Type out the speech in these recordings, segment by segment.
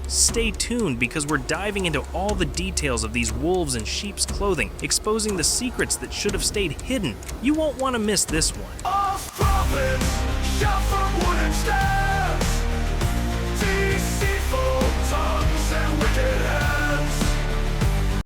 Stay tuned because we're diving into all the details of these wolves in sheep's clothing, exposing the secrets that should have stayed hidden. You won't want to miss this one. False prophets shout from wooden staves, deceitful tongues and wicked hands.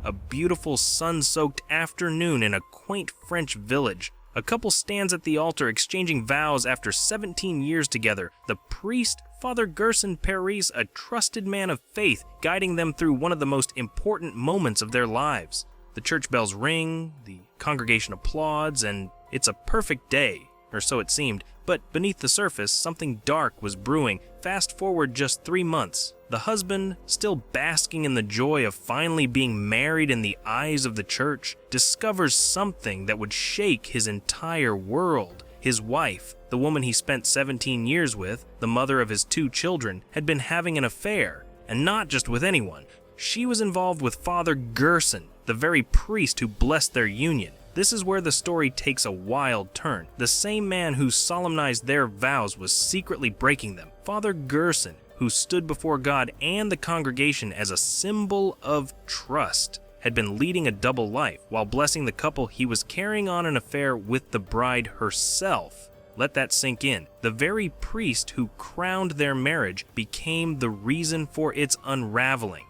A beautiful sun-soaked afternoon in a quaint French village. A couple stands at the altar exchanging vows after 17 years together. The priest, Father Gerson Paris, a trusted man of faith, guiding them through one of the most important moments of their lives. The church bells ring, the congregation applauds, and it's a perfect day, or so it seemed. But beneath the surface, something dark was brewing. Fast forward just 3 months. The husband, still basking in the joy of finally being married in the eyes of the church, discovers something that would shake his entire world. His wife, the woman he spent 17 years with, the mother of his 2 children, had been having an affair, and not just with anyone. She was involved with Father Gerson, the very priest who blessed their union. This is where the story takes a wild turn. The same man who solemnized their vows was secretly breaking them. Father Gerson, who stood before God and the congregation as a symbol of trust, had been leading a double life. While blessing the couple, he was carrying on an affair with the bride herself. Let that sink in. The very priest who crowned their marriage became the reason for its unraveling.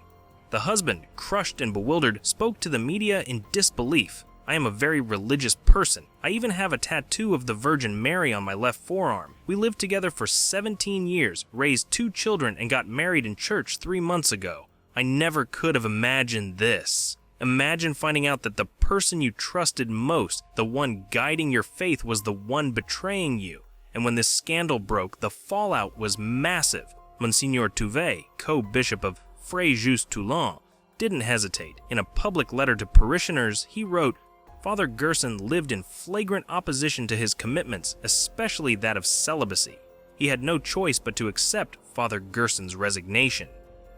The husband, crushed and bewildered, spoke to the media in disbelief. I am a very religious person. I even have a tattoo of the Virgin Mary on my left forearm. We lived together for 17 years, raised 2 children, and got married in church 3 months ago. I never could have imagined this. Imagine finding out that the person you trusted most, the one guiding your faith, was the one betraying you. And when this scandal broke, the fallout was massive. Monsignor Touvet, co-bishop of Fréjus-Toulon, didn't hesitate. In a public letter to parishioners, he wrote, Father Gerson lived in flagrant opposition to his commitments, especially that of celibacy. He had no choice but to accept Father Gerson's resignation.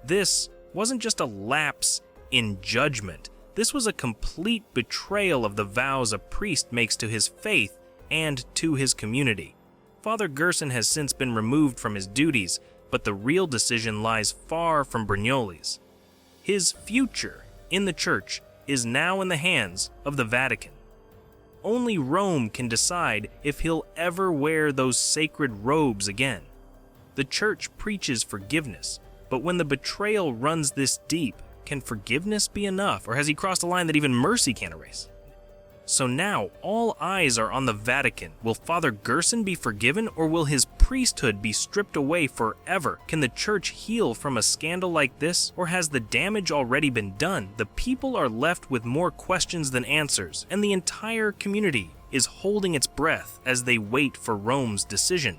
This wasn't just a lapse in judgment. This was a complete betrayal of the vows a priest makes to his faith and to his community. Father Gerson has since been removed from his duties, but the real decision lies far from Brignoli's. His future in the church is now in the hands of the Vatican. Only Rome can decide if he'll ever wear those sacred robes again. The church preaches forgiveness, but when the betrayal runs this deep, can forgiveness be enough, or has he crossed a line that even mercy can't erase? So now, all eyes are on the Vatican. Will Father Gerson be forgiven, or will his priesthood be stripped away forever? Can the church heal from a scandal like this, or has the damage already been done? The people are left with more questions than answers, and the entire community is holding its breath as they wait for Rome's decision.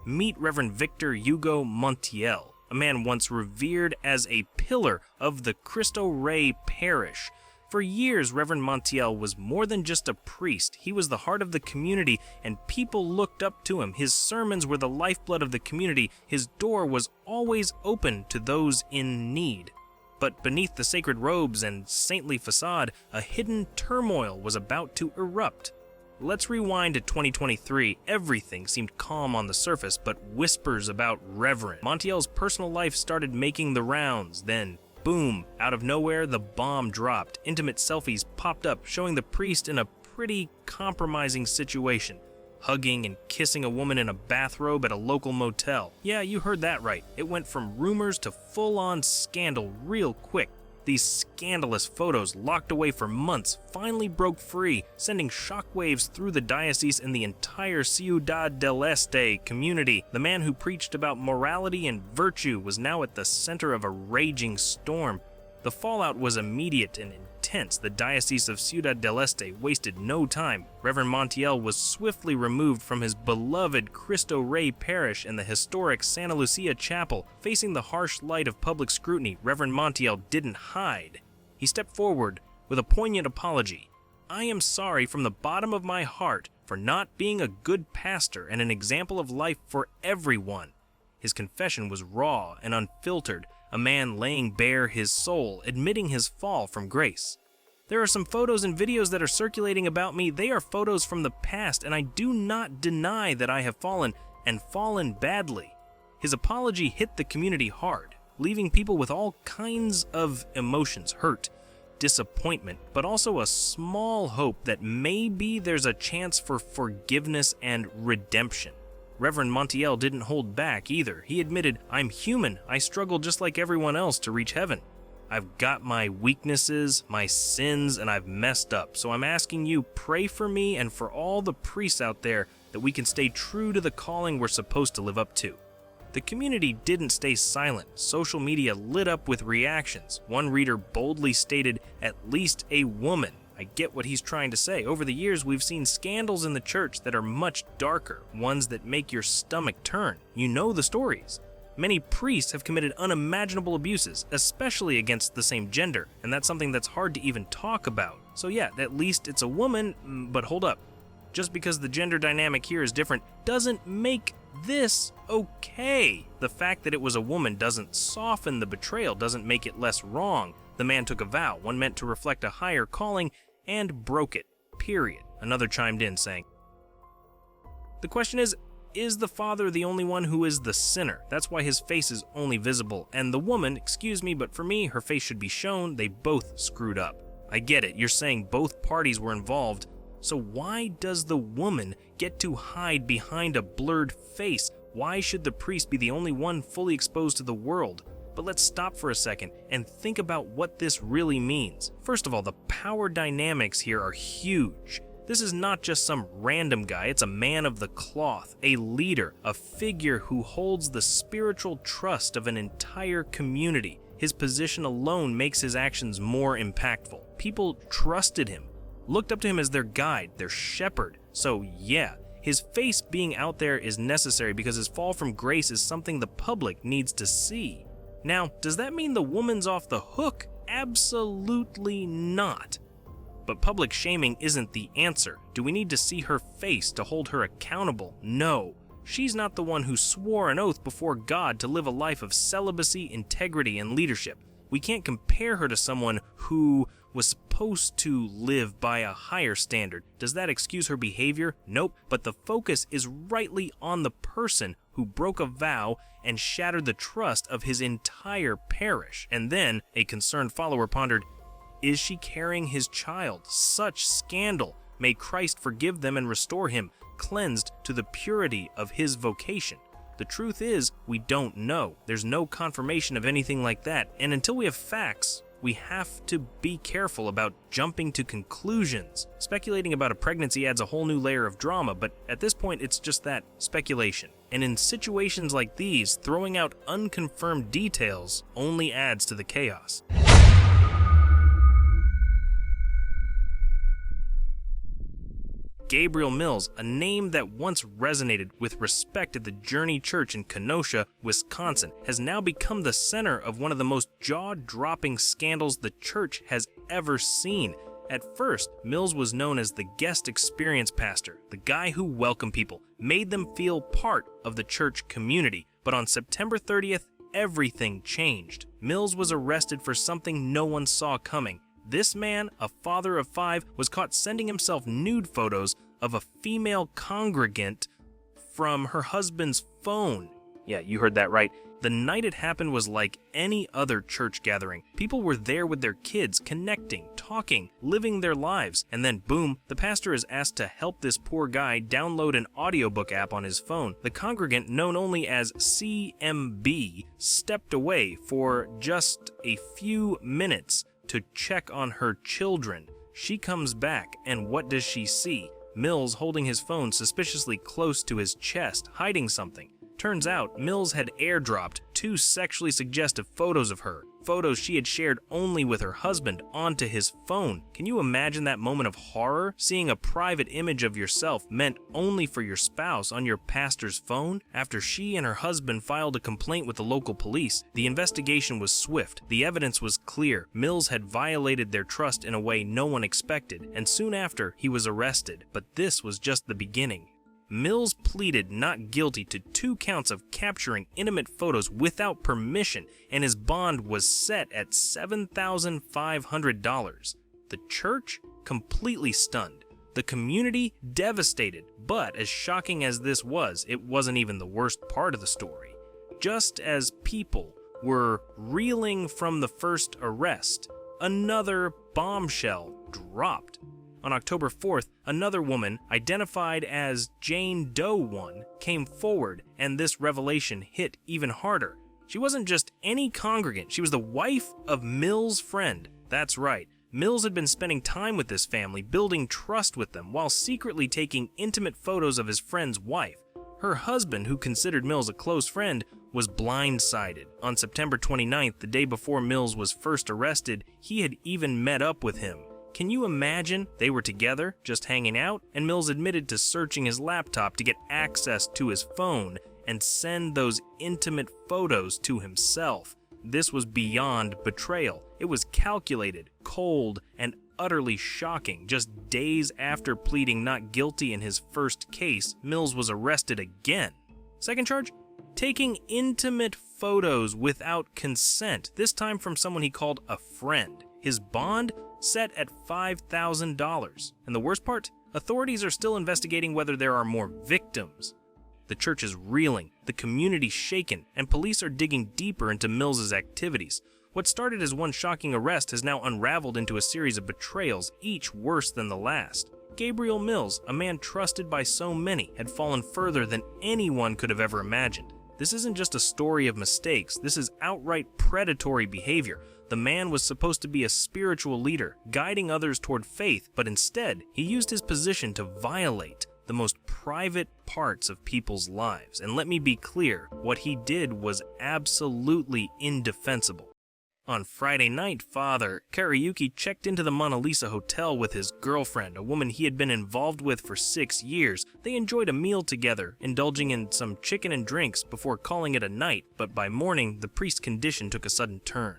Meet Reverend Victor Hugo Montiel, a man once revered as a pillar of the Cristo Rey parish. For years, Reverend Montiel was more than just a priest. He was the heart of the community, and people looked up to him. His sermons were the lifeblood of the community. His door was always open to those in need. But beneath the sacred robes and saintly facade, a hidden turmoil was about to erupt. Let's rewind to 2023. Everything seemed calm on the surface, but whispers about Reverend Montiel's personal life started making the rounds. Then, boom, out of nowhere, the bomb dropped. Intimate selfies popped up, showing the priest in a pretty compromising situation, hugging and kissing a woman in a bathrobe at a local motel. Yeah, you heard that right. It went from rumors to full-on scandal real quick. These scandalous photos, locked away for months, finally broke free, sending shockwaves through the diocese and the entire Ciudad del Este community. The man who preached about morality and virtue was now at the center of a raging storm. The fallout was immediate and intense. The Diocese of Ciudad del Este wasted no time. Reverend Montiel was swiftly removed from his beloved Cristo Rey parish and the historic Santa Lucia Chapel. Facing the harsh light of public scrutiny, Reverend Montiel didn't hide. He stepped forward with a poignant apology. I am sorry from the bottom of my heart for not being a good pastor and an example of life for everyone. His confession was raw and unfiltered, a man laying bare his soul, admitting his fall from grace. There are some photos and videos that are circulating about me. They are photos from the past, and I do not deny that I have fallen, and fallen badly. His apology hit the community hard, leaving people with all kinds of emotions, hurt, disappointment, but also a small hope that maybe there's a chance for forgiveness and redemption. Reverend Montiel didn't hold back either. He admitted, "I'm human. I struggle just like everyone else to reach heaven. I've got my weaknesses, my sins, and I've messed up. So I'm asking you, pray for me and for all the priests out there that we can stay true to the calling we're supposed to live up to." The community didn't stay silent. Social media lit up with reactions. One reader boldly stated, "At least a woman." I get what he's trying to say. Over the years, we've seen scandals in the church that are much darker, ones that make your stomach turn. You know the stories. Many priests have committed unimaginable abuses, especially against the same gender, and that's something that's hard to even talk about. So yeah, at least it's a woman, but hold up. Just because the gender dynamic here is different doesn't make this okay. The fact that it was a woman doesn't soften the betrayal, doesn't make it less wrong. The man took a vow, one meant to reflect a higher calling, and broke it, period. Another chimed in saying, "The question is the father the only one who is the sinner? That's why his face is only visible. And the woman, excuse me, but for me, her face should be shown. They both screwed up." I get it, you're saying both parties were involved. So why does the woman get to hide behind a blurred face? Why should the priest be the only one fully exposed to the world? But let's stop for a second and think about what this really means. First of all, the power dynamics here are huge. This is not just some random guy, it's a man of the cloth, a leader, a figure who holds the spiritual trust of an entire community. His position alone makes his actions more impactful. People trusted him, looked up to him as their guide, their shepherd. So yeah, his face being out there is necessary because his fall from grace is something the public needs to see. Now, does that mean the woman's off the hook? Absolutely not. But public shaming isn't the answer. Do we need to see her face to hold her accountable? No. She's not the one who swore an oath before God to live a life of celibacy, integrity, and leadership. We can't compare her to someone who was supposed to live by a higher standard. Does that excuse her behavior? Nope. But the focus is rightly on the person who broke a vow and shattered the trust of his entire parish. And then a concerned follower pondered, is she carrying his child? Such scandal. May Christ forgive them and restore him, cleansed to the purity of his vocation. The truth is, we don't know. There's no confirmation of anything like that. And until we have facts, we have to be careful about jumping to conclusions. Speculating about a pregnancy adds a whole new layer of drama, but at this point it's just that, speculation. And in situations like these, throwing out unconfirmed details only adds to the chaos. Gabriel Mills, a name that once resonated with respect at the Journey Church in Kenosha, Wisconsin, has now become the center of one of the most jaw-dropping scandals the church has ever seen. At first, Mills was known as the guest experience pastor, the guy who welcomed people, made them feel part of the church community. But on September 30th, everything changed. Mills was arrested for something no one saw coming. This man, a father of 5, was caught sending himself nude photos of a female congregant from her husband's phone. Yeah, you heard that right. The night it happened was like any other church gathering. People were there with their kids, connecting, talking, living their lives. And then boom, the pastor is asked to help this poor guy download an audiobook app on his phone. The congregant, known only as CMB, stepped away for just a few minutes to check on her children. She comes back, and what does she see? Mills holding his phone suspiciously close to his chest, hiding something. Turns out, Mills had airdropped 2 sexually suggestive photos of her, photos she had shared only with her husband, onto his phone. Can you imagine that moment of horror? Seeing a private image of yourself meant only for your spouse on your pastor's phone? After she and her husband filed a complaint with the local police, the investigation was swift. The evidence was clear. Mills had violated their trust in a way no one expected, and soon after, he was arrested. But this was just the beginning. Mills pleaded not guilty to 2 counts of capturing intimate photos without permission, and his bond was set at $7,500. The church completely stunned. The community devastated. But as shocking as this was, it wasn't even the worst part of the story. Just as people were reeling from the first arrest, another bombshell dropped. On October 4th, another woman, identified as Jane Doe 1, came forward, and this revelation hit even harder. She wasn't just any congregant, she was the wife of Mills' friend. That's right, Mills had been spending time with this family, building trust with them, while secretly taking intimate photos of his friend's wife. Her husband, who considered Mills a close friend, was blindsided. On September 29th, the day before Mills was first arrested, he had even met up with him. Can you imagine? They were together, just hanging out, and Mills admitted to searching his laptop to get access to his phone and send those intimate photos to himself. This was beyond betrayal. It was calculated, cold, and utterly shocking. Just days after pleading not guilty in his first case, Mills was arrested again. Second charge? Taking intimate photos without consent, this time from someone he called a friend. His bond set at $5,000. And the worst part? Authorities are still investigating whether there are more victims. The church is reeling, the community shaken, and police are digging deeper into Mills's activities. What started as one shocking arrest has now unraveled into a series of betrayals, each worse than the last. Gabriel Mills, a man trusted by so many, had fallen further than anyone could have ever imagined. This isn't just a story of mistakes, this is outright predatory behavior. The man was supposed to be a spiritual leader, guiding others toward faith, but instead, he used his position to violate the most private parts of people's lives. And let me be clear, what he did was absolutely indefensible. On Friday night, Father Kariuki checked into the Mona Lisa Hotel with his girlfriend, a woman he had been involved with for 6 years. They enjoyed a meal together, indulging in some chicken and drinks before calling it a night, but by morning, the priest's condition took a sudden turn.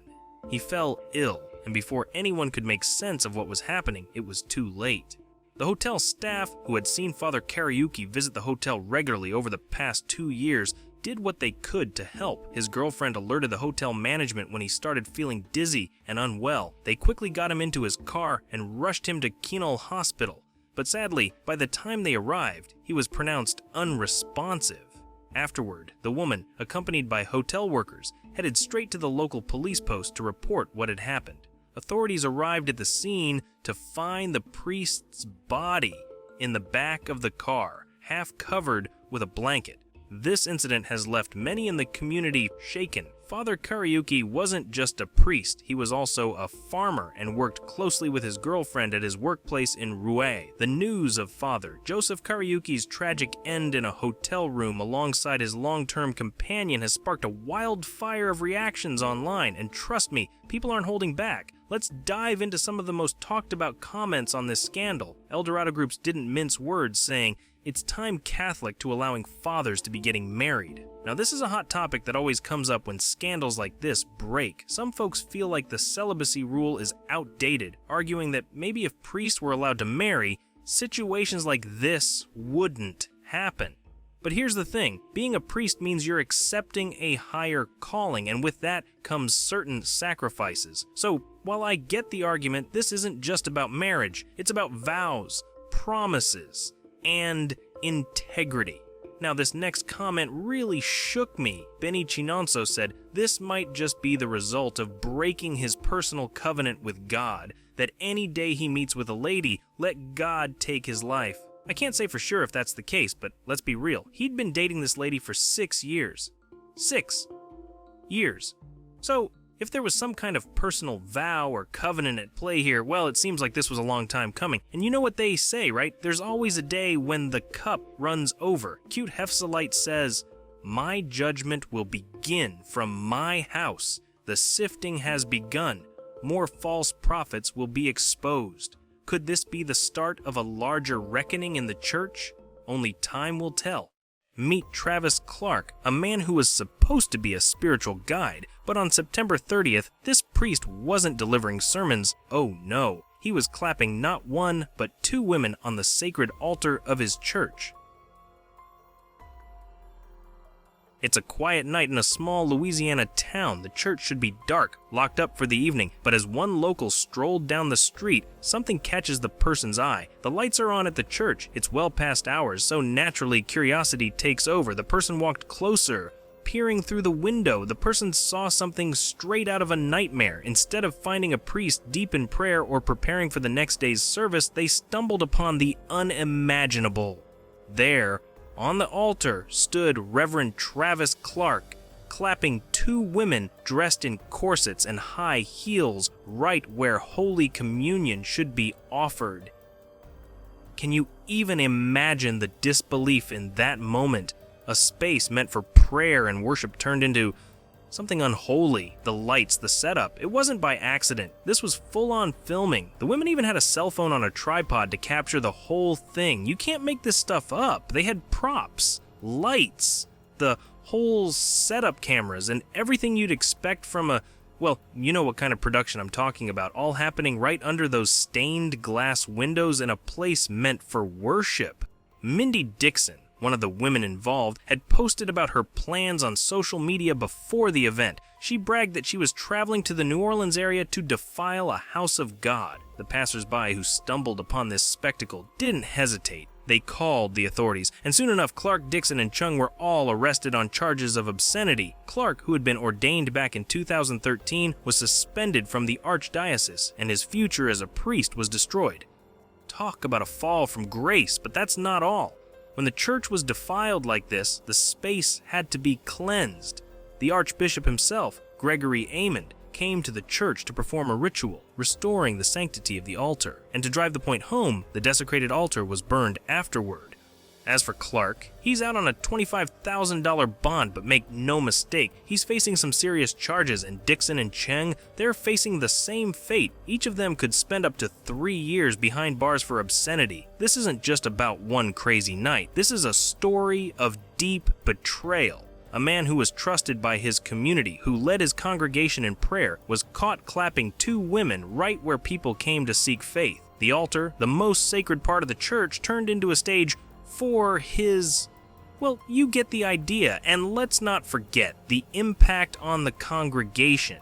He fell ill, and before anyone could make sense of what was happening, it was too late. The hotel staff, who had seen Father Kariuki visit the hotel regularly over the past 2 years, did what they could to help. His girlfriend alerted the hotel management when he started feeling dizzy and unwell. They quickly got him into his car and rushed him to Kinol Hospital. But sadly, by the time they arrived, he was pronounced unresponsive. Afterward, the woman, accompanied by hotel workers, headed straight to the local police post to report what had happened. Authorities arrived at the scene to find the priest's body in the back of the car, half covered with a blanket. This incident has left many in the community shaken. Father Kariuki wasn't just a priest, he was also a farmer and worked closely with his girlfriend at his workplace in Rue. The news of Father Joseph Kariuki's tragic end in a hotel room alongside his long-term companion has sparked a wildfire of reactions online, and trust me, people aren't holding back. Let's dive into some of the most talked about comments on this scandal. Eldorado groups didn't mince words, saying, "It's time Catholic to allowing fathers to be getting married." Now this is a hot topic that always comes up when scandals like this break. Some folks feel like the celibacy rule is outdated, arguing that maybe if priests were allowed to marry, situations like this wouldn't happen. But here's the thing, being a priest means you're accepting a higher calling, and with that comes certain sacrifices. So while I get the argument, this isn't just about marriage, it's about vows, promises, and integrity. Now this next comment really shook me. Benny Chinonso said, "This might just be the result of breaking his personal covenant with God, that any day he meets with a lady, let God take his life." I can't say for sure if that's the case, but let's be real. He'd been dating this lady for 6 years. 6 years. So if there was some kind of personal vow or covenant at play here, well, it seems like this was a long time coming. And you know what they say, right? There's always a day when the cup runs over. Cute Hefsalite says, "My judgment will begin from my house. The sifting has begun. More false prophets will be exposed." Could this be the start of a larger reckoning in the church? Only time will tell. Meet Travis Clark, a man who was supposed to be a spiritual guide, but on September 30th, this priest wasn't delivering sermons. Oh no, he was clapping not one, but 2 women on the sacred altar of his church. It's a quiet night in a small Louisiana town. The church should be dark, locked up for the evening, but as one local strolled down the street, something catches the person's eye. The lights are on at the church. It's well past hours, so naturally curiosity takes over. The person walked closer. Peering through the window, the person saw something straight out of a nightmare. Instead of finding a priest deep in prayer or preparing for the next day's service, they stumbled upon the unimaginable. There, on the altar, stood Reverend Travis Clark, clapping two women dressed in corsets and high heels right where Holy Communion should be offered. Can you even imagine the disbelief in that moment? A space meant for prayer and worship turned into something unholy. The lights, the setup, it wasn't by accident. This was full-on filming. The women even had a cell phone on a tripod to capture the whole thing. You can't make this stuff up. They had props, lights, the whole setup cameras, and everything you'd expect from a, well, you know what kind of production I'm talking about, all happening right under those stained glass windows in a place meant for worship. Mindy Dixon, one of the women involved, had posted about her plans on social media before the event. She bragged that she was traveling to the New Orleans area to defile a house of God. The passersby who stumbled upon this spectacle didn't hesitate. They called the authorities, and soon enough Clark, Dixon, and Chung were all arrested on charges of obscenity. Clark, who had been ordained back in 2013, was suspended from the archdiocese, and his future as a priest was destroyed. Talk about a fall from grace, but that's not all. When the church was defiled like this, the space had to be cleansed. The Archbishop himself, Gregory Amond, came to the church to perform a ritual, restoring the sanctity of the altar. And to drive the point home, the desecrated altar was burned afterward. As for Clark, he's out on a $25,000 bond, but make no mistake, he's facing some serious charges, and Dixon and Cheng, they're facing the same fate. Each of them could spend up to 3 years behind bars for obscenity. This isn't just about one crazy night. This is a story of deep betrayal. A man who was trusted by his community, who led his congregation in prayer, was caught clapping two women right where people came to seek faith. The altar, the most sacred part of the church, turned into a stage for his, well, you get the idea, and let's not forget the impact on the congregation.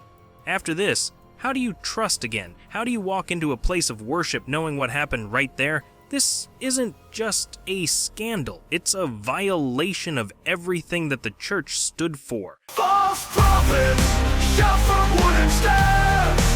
After this, how do you trust again? How do you walk into a place of worship knowing what happened right there? This isn't just a scandal, it's a violation of everything that the church stood for. False prophets shout from wooden steps.